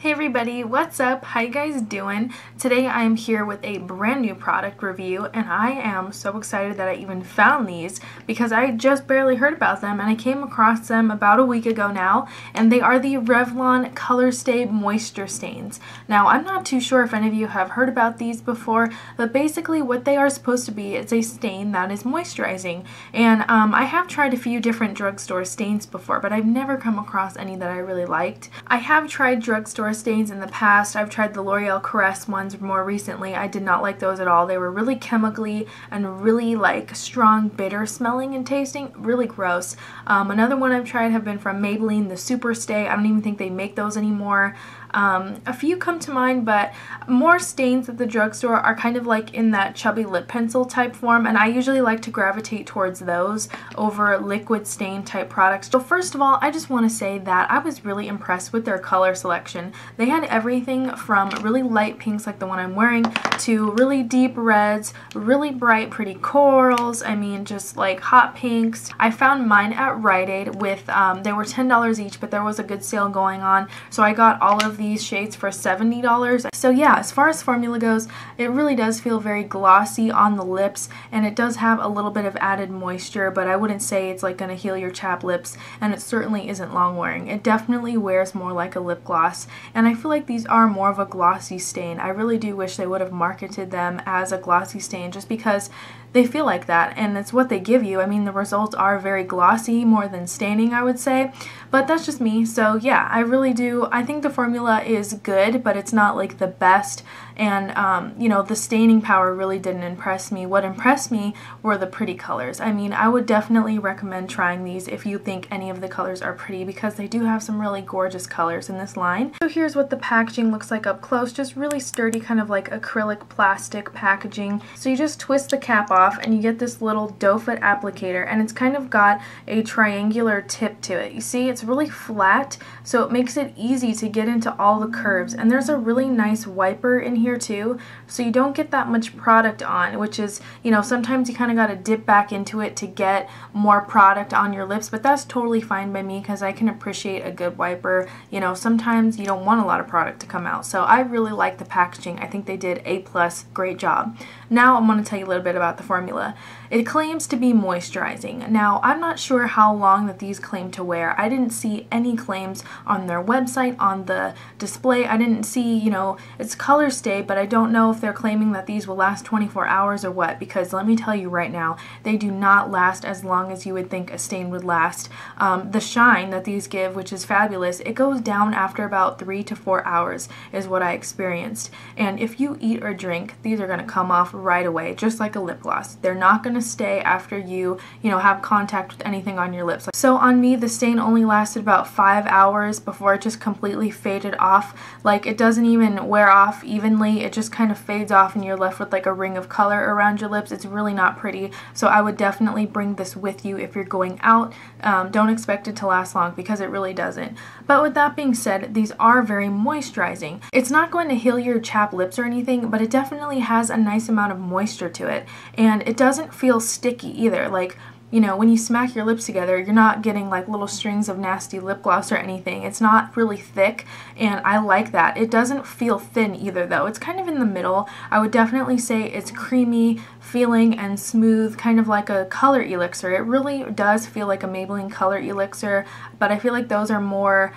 Hey everybody, what's up? How you guys doing? Today I am here with a brand new product review and I am so excited that I even found these because I just barely heard about them and I came across them about a week ago now, and they are the Revlon Colorstay Moisture Stains. Now I'm not too sure if any of you have heard about these before, but basically what they are supposed to be is a stain that is moisturizing. And I have tried a few different drugstore stains before, but I've never come across any that I really liked. I have tried drugstore stains in the past. I've tried the L'Oreal Caress ones more recently. I did not like those at all. They were really chemically and really like strong bitter smelling and tasting. Really gross. Another one I've tried have been from Maybelline, the Super Stay. I don't even think they make those anymore. A few come to mind, but more stains at the drugstore are kind of like in that chubby lip pencil type form, and I usually like to gravitate towards those over liquid stain type products. So first of all, I just want to say that I was really impressed with their color selection. They had everything from really light pinks like the one I'm wearing to really deep reds, really bright pretty corals, I mean just like hot pinks. I found mine at Rite Aid with, they were $10 each, but there was a good sale going on, so I got all of these shades for $70. So yeah, as far as formula goes, it really does feel very glossy on the lips, and it does have a little bit of added moisture, but I wouldn't say it's like gonna heal your chapped lips, and it certainly isn't long wearing. It definitely wears more like a lip gloss, and I feel like these are more of a glossy stain. I really do wish they would have marketed them as a glossy stain just because they feel like that, and it's what they give you. I mean, the results are very glossy, more than staining, I would say, but that's just me. So yeah, I really do. I think the formula is good, but it's not like the best, and you know, the staining power really didn't impress me. What impressed me were the pretty colors. I mean, I would definitely recommend trying these if you think any of the colors are pretty, because they do have some really gorgeous colors in this line. So here's what the packaging looks like up close. Just really sturdy, kind of like acrylic plastic packaging. So you just twist the cap off and you get this little doe foot applicator, and it's kind of got a triangular tip to it. You see, it's really flat, so it makes it easy to get into all the curves, and there's a really nice wiper in here too, so you don't get that much product on, which is, you know, sometimes you kind of got to dip back into it to get more product on your lips, but that's totally fine by me because I can appreciate a good wiper. You know, sometimes you don't want a lot of product to come out, so I really like the packaging. I think they did A+, great job. Now I'm going to tell you a little bit about the formula. It claims to be moisturizing. Now, I'm not sure how long that these claim to wear. I didn't see any claims on their website, on the display. I didn't see, you know, it's Colorstay, but I don't know if they're claiming that these will last 24 hours or what, because let me tell you right now, they do not last as long as you would think a stain would last. The shine that these give, which is fabulous, it goes down after about 3 to 4 hours is what I experienced. And if you eat or drink, these are going to come off right away, just like a lip gloss. They're not going to stay after you know, have contact with anything on your lips. So on me, the stain only lasted about 5 hours before it just completely faded off. Like, it doesn't even wear off evenly. It just kind of fades off and you're left with like a ring of color around your lips. It's really not pretty. So I would definitely bring this with you if you're going out. Don't expect it to last long because it really doesn't. But with that being said, these are very moisturizing. It's not going to heal your chapped lips or anything, but it definitely has a nice amount of moisture to it, and it doesn't feel sticky either. Like, you know, when you smack your lips together, you're not getting like little strings of nasty lip gloss or anything. It's not really thick, and I like that. It doesn't feel thin either though. It's kind of in the middle. I would definitely say it's creamy feeling and smooth, kind of like a color elixir. It really does feel like a Maybelline color elixir, but I feel like those are more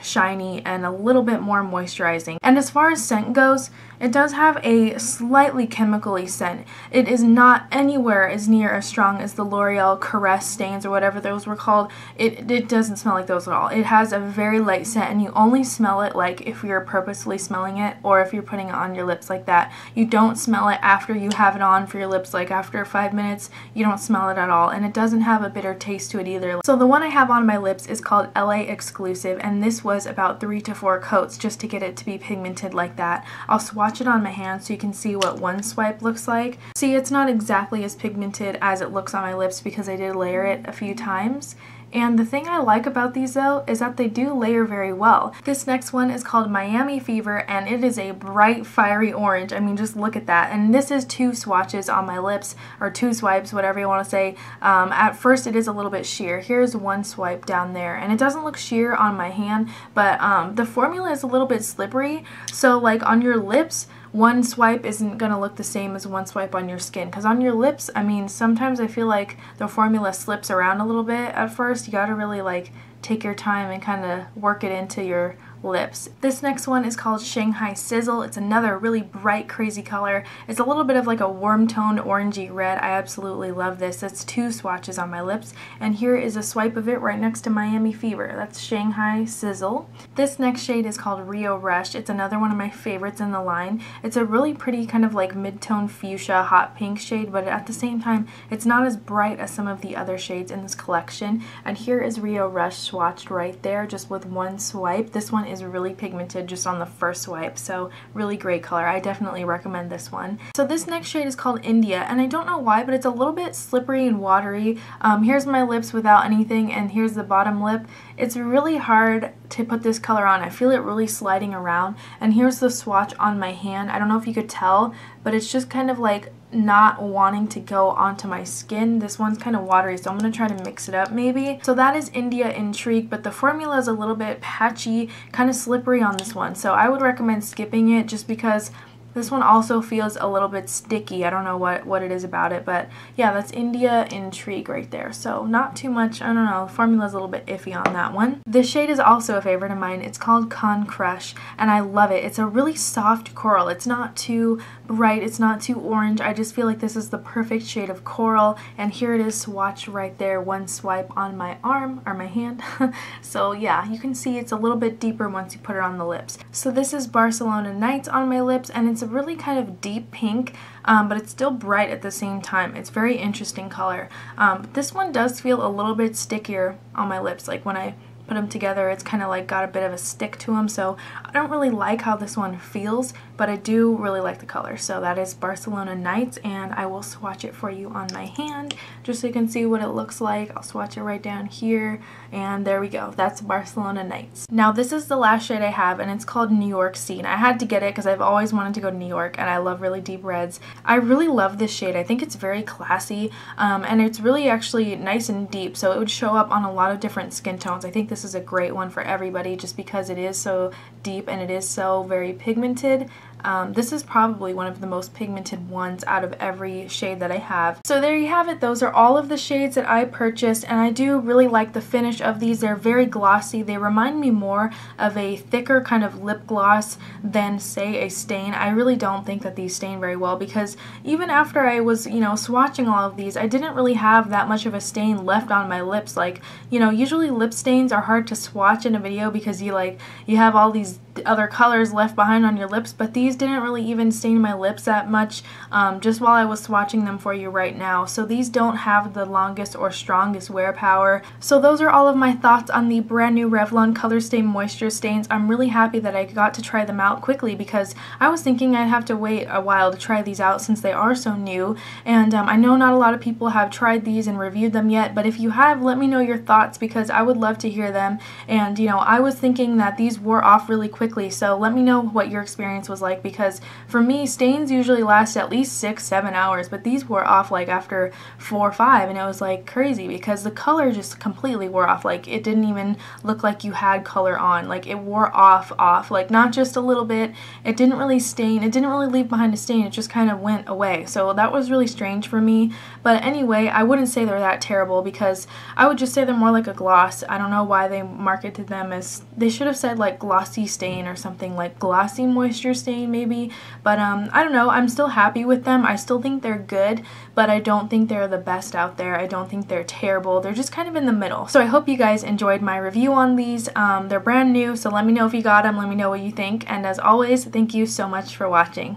shiny and a little bit more moisturizing. And as far as scent goes, it does have a slightly chemically scent. It is not anywhere as near as strong as the L'Oreal Caress stains or whatever those were called. It doesn't smell like those at all. It has a very light scent, and you only smell it like if you're purposely smelling it or if you're putting it on your lips like that. You don't smell it after you have it on for your lips, like after 5 minutes. You don't smell it at all, and it doesn't have a bitter taste to it either. So the one I have on my lips is called LA Exclusive, and this was about 3 to 4 coats just to get it to be pigmented like that. I'll swatch it on my hand so you can see what one swipe looks like. See, it's not exactly as pigmented as it looks on my lips because I did layer it a few times, And the thing I like about these though is that they do layer very well. This next one is called Miami Fever, and it is a bright fiery orange. I mean, just look at that. And this is 2 swatches on my lips, or 2 swipes, whatever you want to say. At first it is a little bit sheer. Here's one swipe down there, and it doesn't look sheer on my hand, but the formula is a little bit slippery, so like on your lips, one swipe isn't going to look the same as one swipe on your skin, because on your lips, I mean, sometimes I feel like the formula slips around a little bit at first. You got to really like take your time and kind of work it into your lips. This next one is called Shanghai Sizzle. It's another really bright, crazy color. It's a little bit of like a warm toned orangey red. I absolutely love this. That's 2 swatches on my lips, and here is a swipe of it right next to Miami Fever. That's Shanghai Sizzle. This next shade is called Rio Rush. It's another one of my favorites in the line. It's a really pretty kind of like mid-tone fuchsia hot pink shade, but at the same time it's not as bright as some of the other shades in this collection. And here is Rio Rush swatched right there just with one swipe. This one is really pigmented just on the first swipe, so really great color. I definitely recommend this one. So this next shade is called India, and I don't know why, but it's a little bit slippery and watery. Here's my lips without anything, and here's the bottom lip. It's really hard to put this color on. I feel it really sliding around, and here's the swatch on my hand. I don't know if you could tell, but it's just kind of like not wanting to go onto my skin. This one's kind of watery, so I'm going to try to mix it up maybe. So that is India Intrigue, but the formula is a little bit patchy, kind of slippery on this one. So I would recommend skipping it just because this one also feels a little bit sticky. I don't know what it is about it, but yeah, that's India Intrigue right there. So not too much, I don't know, the formula's a little bit iffy on that one. This shade is also a favorite of mine. It's called Con Crush, and I love it. It's a really soft coral. It's not too bright, it's not too orange. I just feel like this is the perfect shade of coral, and here it is swatched right there, one swipe on my arm, or my hand. So yeah, you can see it's a little bit deeper once you put it on the lips. So this is Barcelona Nights on my lips, and it's a really kind of deep pink, but it's still bright at the same time. It's very interesting color. But this one does feel a little bit stickier on my lips. Like when I put them together, it's kind of like got a bit of a stick to them, so I don't really like how this one feels, but I do really like the color. So that is Barcelona Nights, and I will swatch it for you on my hand just so you can see what it looks like. I'll swatch it right down here, and there we go. That's Barcelona Nights. Now this is the last shade I have, and it's called New York Scene. I had to get it because I've always wanted to go to New York, and I love really deep reds. I really love this shade. I think it's very classy, and it's really actually nice and deep, so it would show up on a lot of different skin tones. I think this is a great one for everybody just because it is so deep and it is so very pigmented. This is probably one of the most pigmented ones out of every shade that I have. So there you have it. Those are all of the shades that I purchased, and I do really like the finish of these. They're very glossy. They remind me more of a thicker kind of lip gloss than, say, a stain. I really don't think that these stain very well, because even after I was, you know, swatching all of these, I didn't really have that much of a stain left on my lips. Like, you know, usually lip stains are hard to swatch in a video because you have all these other colors left behind on your lips, but these didn't really even stain my lips that much just while I was swatching them for you right now. So these don't have the longest or strongest wear power. So those are all of my thoughts on the brand new Revlon Colorstay Moisture Stains. I'm really happy that I got to try them out quickly because I was thinking I'd have to wait a while to try these out since they are so new, and I know not a lot of people have tried these and reviewed them yet, but if you have, let me know your thoughts because I would love to hear them. And you know, I was thinking that these wore off really quickly, so let me know what your experience was like, because for me, stains usually last at least 6-7 hours, but these wore off like after 4 or 5, and it was like crazy because the color just completely wore off. Like it didn't even look like you had color on. Like it wore off, like not just a little bit. It didn't really stain. It didn't really leave behind a stain. It just kind of went away. So that was really strange for me. But anyway, I wouldn't say they're that terrible because I would just say they're more like a gloss. I don't know why they marketed them as, they should have said like glossy stain or something, like glossy moisture stain maybe. But I don't know, I'm still happy with them. I still think they're good, but I don't think they're the best out there. I don't think they're terrible. They're just kind of in the middle. So I hope you guys enjoyed my review on these. They're brand new, so let me know if you got them. Let me know what you think. And as always, thank you so much for watching.